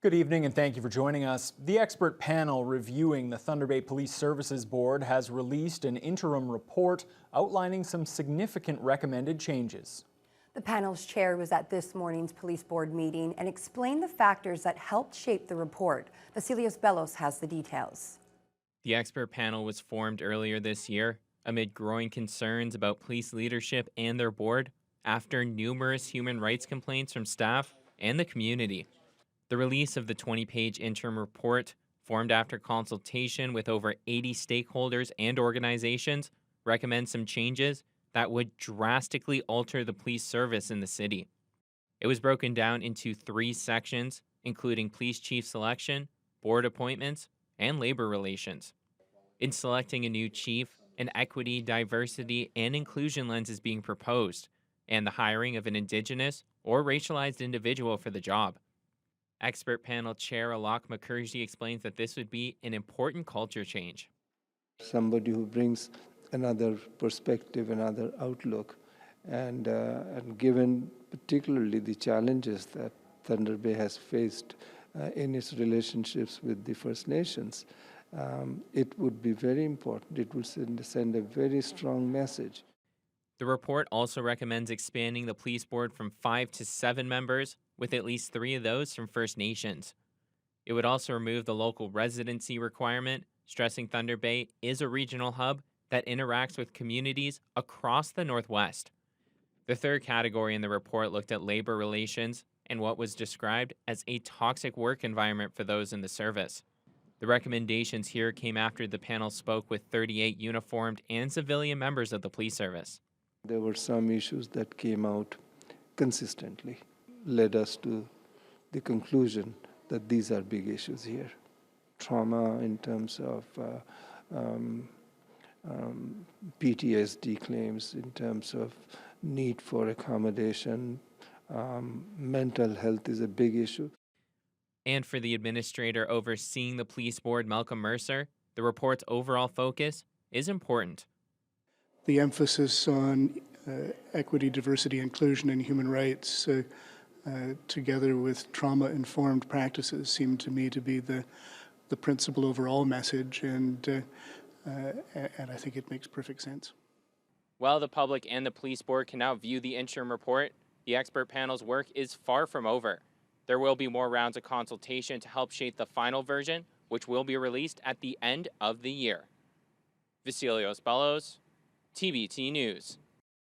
Good evening and thank you for joining us. The expert panel reviewing the Thunder Bay Police Services Board has released an interim report outlining some significant recommended changes. The panel's chair was at this morning's police board meeting and explained the factors that helped shape the report. Vasilios Bellos has the details. The expert panel was formed earlier this year amid growing concerns about police leadership and their board after numerous human rights complaints from staff and the community. The release of the 20-page interim report, formed after consultation with over 80 stakeholders and organizations, recommends some changes that would drastically alter the police service in the city. It was broken down into 3 sections, including police chief selection, board appointments, and labor relations. In selecting a new chief, an equity, diversity, and inclusion lens is being proposed, and the hiring of an Indigenous or racialized individual for the job. Expert panel chair Alok Mukherjee explains that this would be an important culture change. Somebody who brings another perspective, another outlook, and given particularly the challenges that Thunder Bay has faced in its relationships with the First Nations, it would be very important. It would send a very strong message. The report also recommends expanding the police board from 5 to 7 members, with at least 3 of those from First Nations. It would also remove the local residency requirement, stressing Thunder Bay is a regional hub that interacts with communities across the Northwest. The third category in the report looked at labor relations and what was described as a toxic work environment for those in the service. The recommendations here came after the panel spoke with 38 uniformed and civilian members of the police service. There were some issues that came out consistently, led us to the conclusion that these are big issues here. Trauma in terms of PTSD claims, in terms of need for accommodation, mental health is a big issue. And for the administrator overseeing the police board, Malcolm Mercer, the report's overall focus is important. The emphasis on equity, diversity, inclusion, and human rights, together with trauma-informed practices, seem to me to be the principal overall message, and I think it makes perfect sense. While the public and the police board can now view the interim report, the expert panel's work is far from over. There will be more rounds of consultation to help shape the final version, which will be released at the end of the year. Vasilios Bellos, TBT News.